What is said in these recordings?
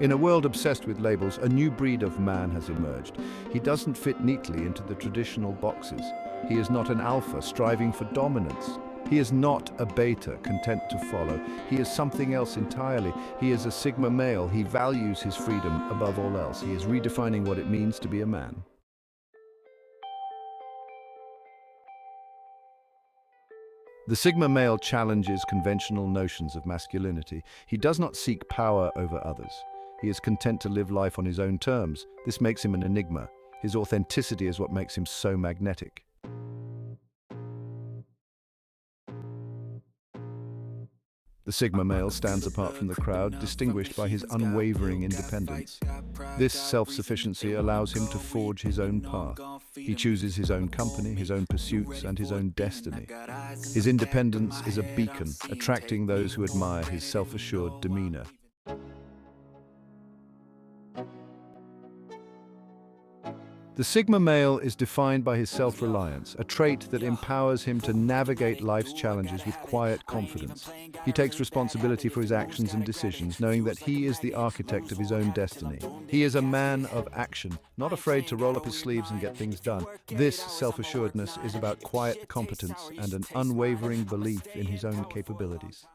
In a world obsessed with labels, a new breed of man has emerged. He doesn't fit neatly into the traditional boxes. He is not an alpha striving for dominance. He is not a beta content to follow. He is something else entirely. He is a sigma male. He values his freedom above all else. He is redefining what it means to be a man. The sigma male challenges conventional notions of masculinity. He does not seek power over others. He is content to live life on his own terms. This makes him an enigma. His authenticity is what makes him so magnetic. The sigma male stands apart from the crowd, distinguished by his unwavering independence. This self-sufficiency allows him to forge his own path. He chooses his own company, his own pursuits, and his own destiny. His independence is a beacon, attracting those who admire his self-assured demeanor. The sigma male is defined by his self-reliance, a trait that empowers him to navigate life's challenges with quiet confidence. He takes responsibility for his actions and decisions, knowing that he is the architect of his own destiny. He is a man of action, not afraid to roll up his sleeves and get things done. This self-assuredness is about quiet competence and an unwavering belief in his own capabilities.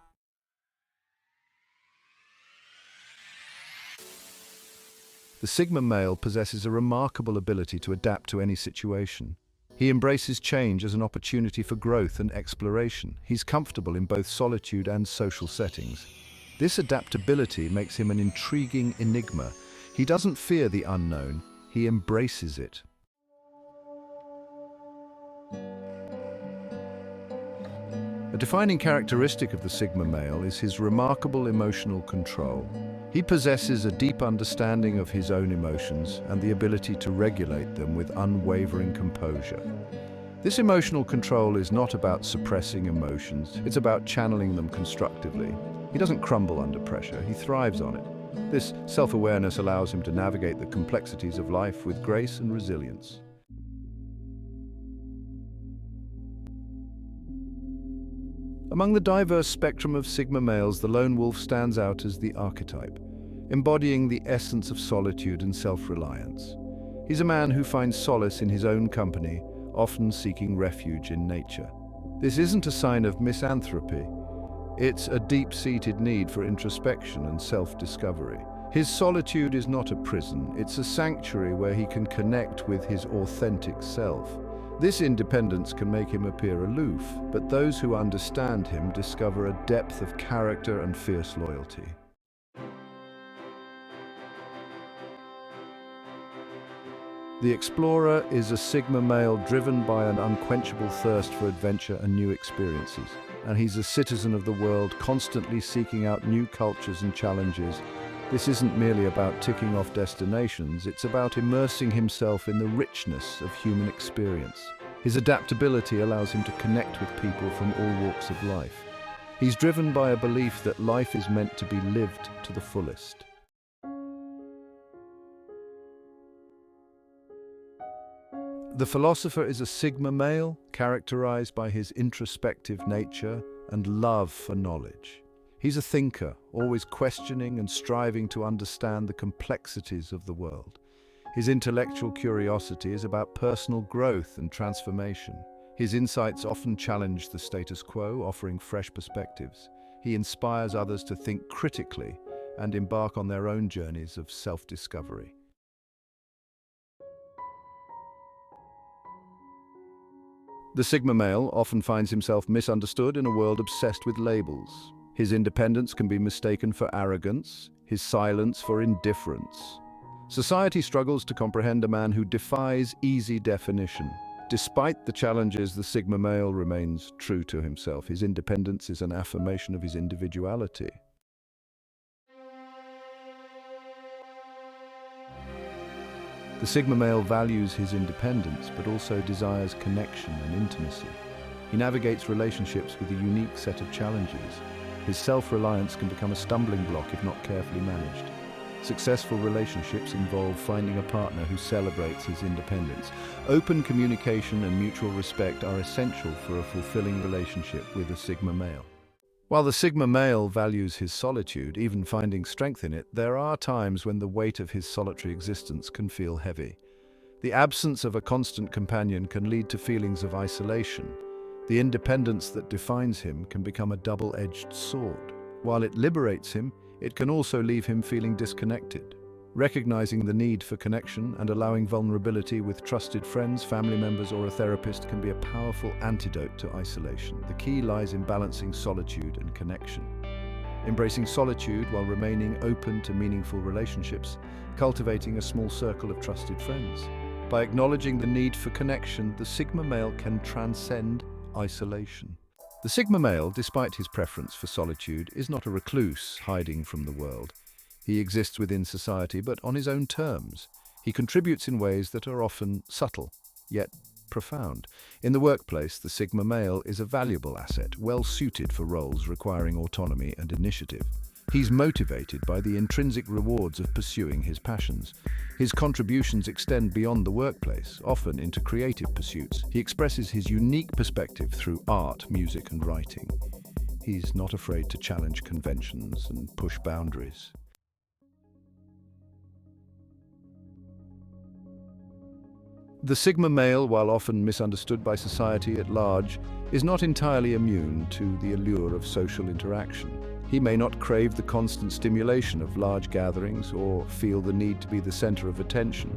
The sigma male possesses a remarkable ability to adapt to any situation. He embraces change as an opportunity for growth and exploration. He's comfortable in both solitude and social settings. This adaptability makes him an intriguing enigma. He doesn't fear the unknown, he embraces it. A defining characteristic of the sigma male is his remarkable emotional control. He possesses a deep understanding of his own emotions and the ability to regulate them with unwavering composure. This emotional control is not about suppressing emotions, it's about channeling them constructively. He doesn't crumble under pressure, he thrives on it. This self-awareness allows him to navigate the complexities of life with grace and resilience. Among the diverse spectrum of sigma males, the lone wolf stands out as the archetype, embodying the essence of solitude and self-reliance. He's a man who finds solace in his own company, often seeking refuge in nature. This isn't a sign of misanthropy. It's a deep-seated need for introspection and self-discovery. His solitude is not a prison, it's a sanctuary where he can connect with his authentic self. This independence can make him appear aloof, but those who understand him discover a depth of character and fierce loyalty. The explorer is a sigma male driven by an unquenchable thirst for adventure and new experiences. And he's a citizen of the world, constantly seeking out new cultures and challenges. This isn't merely about ticking off destinations, it's about immersing himself in the richness of human experience. His adaptability allows him to connect with people from all walks of life. He's driven by a belief that life is meant to be lived to the fullest. The philosopher is a sigma male, characterized by his introspective nature and love for knowledge. He's a thinker, always questioning and striving to understand the complexities of the world. His intellectual curiosity is about personal growth and transformation. His insights often challenge the status quo, offering fresh perspectives. He inspires others to think critically and embark on their own journeys of self-discovery. The sigma male often finds himself misunderstood in a world obsessed with labels. His independence can be mistaken for arrogance, his silence for indifference. Society struggles to comprehend a man who defies easy definition. Despite the challenges, the sigma male remains true to himself. His independence is an affirmation of his individuality. The sigma male values his independence, but also desires connection and intimacy. He navigates relationships with a unique set of challenges. His self-reliance can become a stumbling block if not carefully managed. Successful relationships involve finding a partner who celebrates his independence. Open communication and mutual respect are essential for a fulfilling relationship with a sigma male. While the Sigma male values his solitude, even finding strength in it, there are times when the weight of his solitary existence can feel heavy. The absence of a constant companion can lead to feelings of isolation. The independence that defines him can become a double-edged sword. While it liberates him, it can also leave him feeling disconnected. Recognizing the need for connection and allowing vulnerability with trusted friends, family members, or a therapist can be a powerful antidote to isolation. The key lies in balancing solitude and connection. Embracing solitude while remaining open to meaningful relationships, cultivating a small circle of trusted friends. By acknowledging the need for connection, the Sigma male can transcend isolation. The Sigma male, despite his preference for solitude, is not a recluse hiding from the world. He exists within society, but on his own terms. He contributes in ways that are often subtle, yet profound. In the workplace, the Sigma male is a valuable asset, well suited for roles requiring autonomy and initiative. He's motivated by the intrinsic rewards of pursuing his passions. His contributions extend beyond the workplace, often into creative pursuits. He expresses his unique perspective through art, music, and writing. He's not afraid to challenge conventions and push boundaries. The Sigma male, while often misunderstood by society at large, is not entirely immune to the allure of social interaction. He may not crave the constant stimulation of large gatherings or feel the need to be the center of attention,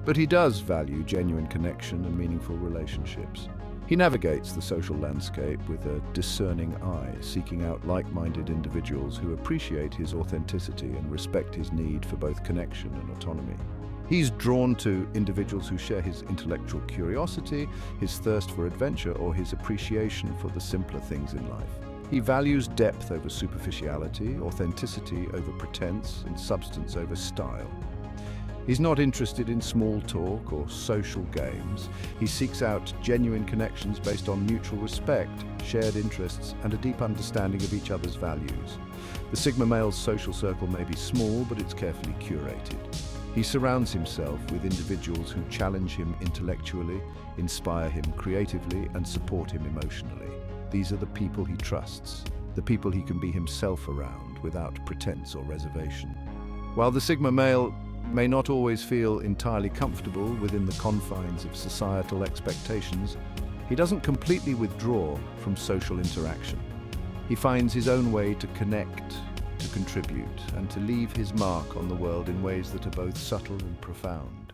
but he does value genuine connection and meaningful relationships. He navigates the social landscape with a discerning eye, seeking out like-minded individuals who appreciate his authenticity and respect his need for both connection and autonomy. He's drawn to individuals who share his intellectual curiosity, his thirst for adventure, or his appreciation for the simpler things in life. He values depth over superficiality, authenticity over pretense, and substance over style. He's not interested in small talk or social games. He seeks out genuine connections based on mutual respect, shared interests, and a deep understanding of each other's values. The Sigma male's social circle may be small, but it's carefully curated. He surrounds himself with individuals who challenge him intellectually, inspire him creatively, and support him emotionally. These are the people he trusts, the people he can be himself around without pretense or reservation. While the Sigma male may not always feel entirely comfortable within the confines of societal expectations, he doesn't completely withdraw from social interaction. He finds his own way to connect, to contribute, and to leave his mark on the world in ways that are both subtle and profound.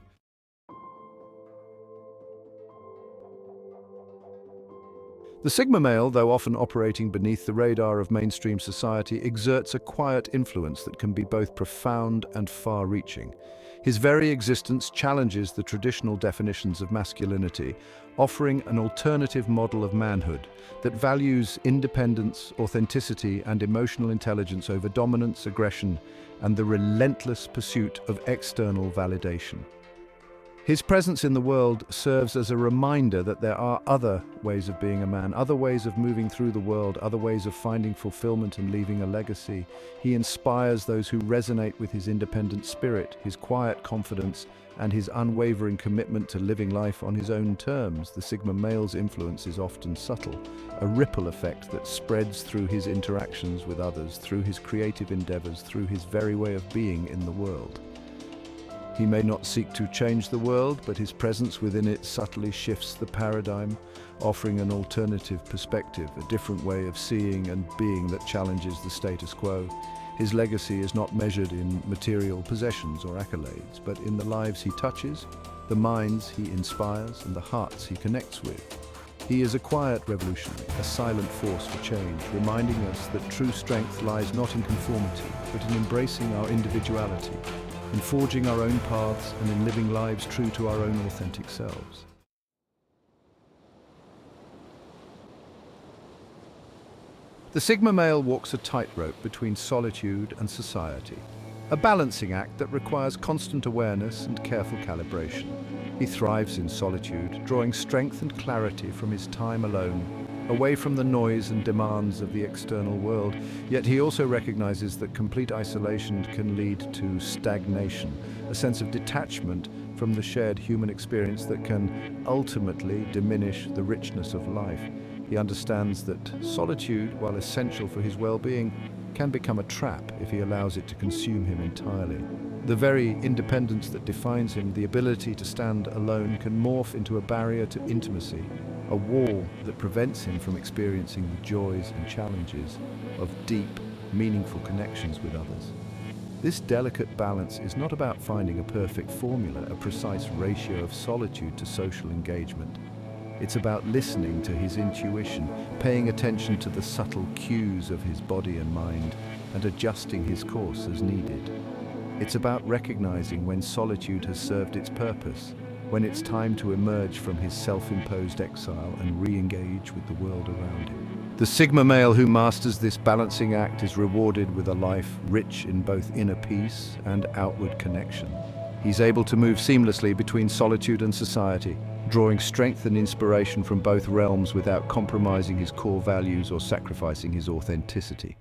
The Sigma male, though often operating beneath the radar of mainstream society, exerts a quiet influence that can be both profound and far-reaching. His very existence challenges the traditional definitions of masculinity, offering an alternative model of manhood that values independence, authenticity, and emotional intelligence over dominance, aggression, and the relentless pursuit of external validation. His presence in the world serves as a reminder that there are other ways of being a man, other ways of moving through the world, other ways of finding fulfillment and leaving a legacy. He inspires those who resonate with his independent spirit, his quiet confidence, and his unwavering commitment to living life on his own terms. The Sigma male's influence is often subtle, a ripple effect that spreads through his interactions with others, through his creative endeavors, through his very way of being in the world. He may not seek to change the world, but his presence within it subtly shifts the paradigm, offering an alternative perspective, a different way of seeing and being that challenges the status quo. His legacy is not measured in material possessions or accolades, but in the lives he touches, the minds he inspires, and the hearts he connects with. He is a quiet revolutionary, a silent force for change, reminding us that true strength lies not in conformity, but in embracing our individuality, in forging our own paths, and in living lives true to our own authentic selves. The Sigma male walks a tightrope between solitude and society, a balancing act that requires constant awareness and careful calibration. He thrives in solitude, drawing strength and clarity from his time alone, away from the noise and demands of the external world. Yet he also recognizes that complete isolation can lead to stagnation, a sense of detachment from the shared human experience that can ultimately diminish the richness of life. He understands that solitude, while essential for his well-being, can become a trap if he allows it to consume him entirely. The very independence that defines him, the ability to stand alone, can morph into a barrier to intimacy, a wall that prevents him from experiencing the joys and challenges of deep, meaningful connections with others. This delicate balance is not about finding a perfect formula, a precise ratio of solitude to social engagement. It's about listening to his intuition, paying attention to the subtle cues of his body and mind, and adjusting his course as needed. It's about recognizing when solitude has served its purpose, when it's time to emerge from his self-imposed exile and re-engage with the world around him. The Sigma male who masters this balancing act is rewarded with a life rich in both inner peace and outward connection. He's able to move seamlessly between solitude and society, drawing strength and inspiration from both realms without compromising his core values or sacrificing his authenticity.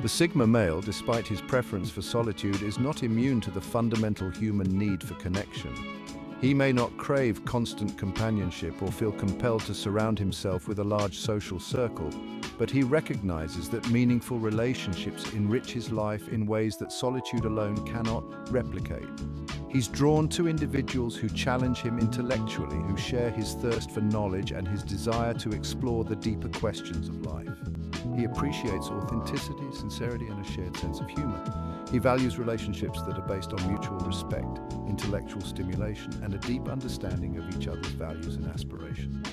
The Sigma male, despite his preference for solitude, is not immune to the fundamental human need for connection. He may not crave constant companionship or feel compelled to surround himself with a large social circle, but he recognizes that meaningful relationships enrich his life in ways that solitude alone cannot replicate. He's drawn to individuals who challenge him intellectually, who share his thirst for knowledge and his desire to explore the deeper questions of life. He appreciates authenticity, sincerity, and a shared sense of humor. He values relationships that are based on mutual respect, intellectual stimulation, and a deep understanding of each other's values and aspirations.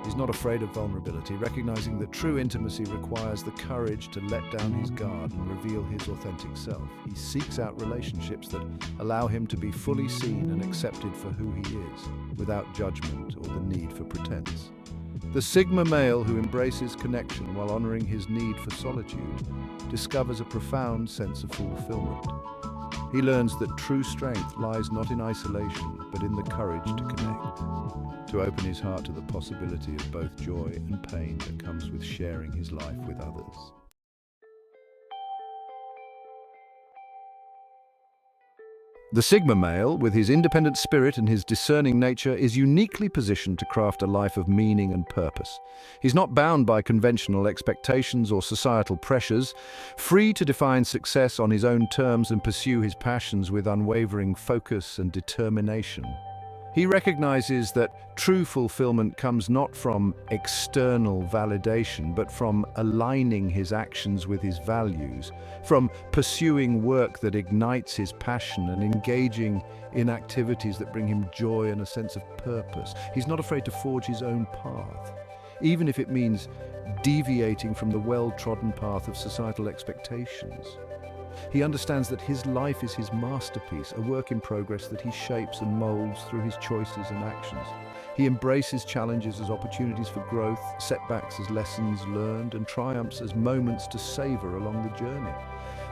He's not afraid of vulnerability, recognizing that true intimacy requires the courage to let down his guard and reveal his authentic self. He seeks out relationships that allow him to be fully seen and accepted for who he is, without judgment or the need for pretense. The Sigma male who embraces connection while honoring his need for solitude discovers a profound sense of fulfillment. He learns that true strength lies not in isolation, but in the courage to connect, to open his heart to the possibility of both joy and pain that comes with sharing his life with others. The Sigma male, with his independent spirit and his discerning nature, is uniquely positioned to craft a life of meaning and purpose. He's not bound by conventional expectations or societal pressures, free to define success on his own terms and pursue his passions with unwavering focus and determination. He recognizes that true fulfillment comes not from external validation, but from aligning his actions with his values, from pursuing work that ignites his passion and engaging in activities that bring him joy and a sense of purpose. He's not afraid to forge his own path, even if it means deviating from the well-trodden path of societal expectations. He understands that his life is his masterpiece, a work in progress that he shapes and molds through his choices and actions. He embraces challenges as opportunities for growth, setbacks as lessons learned, and triumphs as moments to savor along the journey.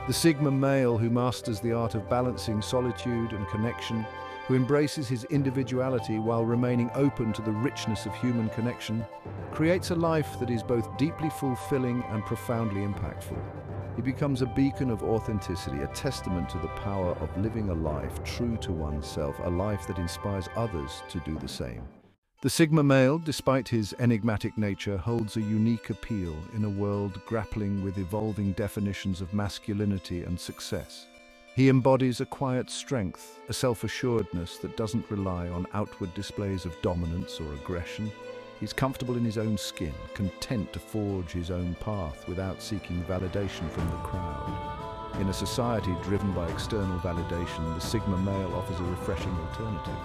The Sigma male who masters the art of balancing solitude and connection, who embraces his individuality while remaining open to the richness of human connection, creates a life that is both deeply fulfilling and profoundly impactful. He becomes a beacon of authenticity, a testament to the power of living a life true to oneself, a life that inspires others to do the same. The Sigma male, despite his enigmatic nature, holds a unique appeal in a world grappling with evolving definitions of masculinity and success. He embodies a quiet strength, a self-assuredness that doesn't rely on outward displays of dominance or aggression. He's comfortable in his own skin, content to forge his own path without seeking validation from the crowd. In a society driven by external validation, the Sigma male offers a refreshing alternative.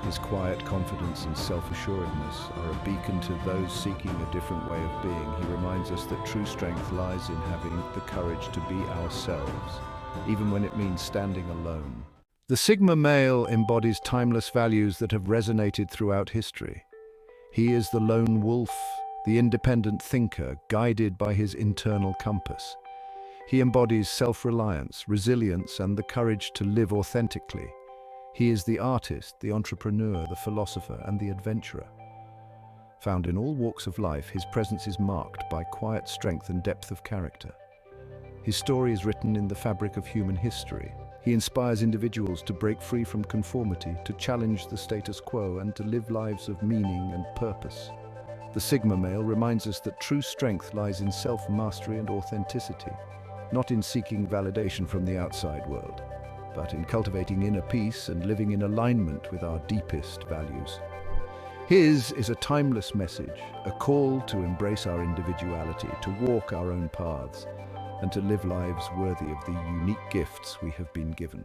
His quiet confidence and self-assuredness are a beacon to those seeking a different way of being. He reminds us that true strength lies in having the courage to be ourselves, even when it means standing alone. The Sigma male embodies timeless values that have resonated throughout history. He is the lone wolf, the independent thinker, guided by his internal compass. He embodies self-reliance, resilience, and the courage to live authentically. He is the artist, the entrepreneur, the philosopher, and the adventurer. Found in all walks of life, his presence is marked by quiet strength and depth of character. His story is written in the fabric of human history, He inspires individuals to break free from conformity, to challenge the status quo, and to live lives of meaning and purpose. The Sigma male reminds us that true strength lies in self-mastery and authenticity, not in seeking validation from the outside world, but in cultivating inner peace and living in alignment with our deepest values. His is a timeless message, a call to embrace our individuality, to walk our own paths, and to live lives worthy of the unique gifts we have been given.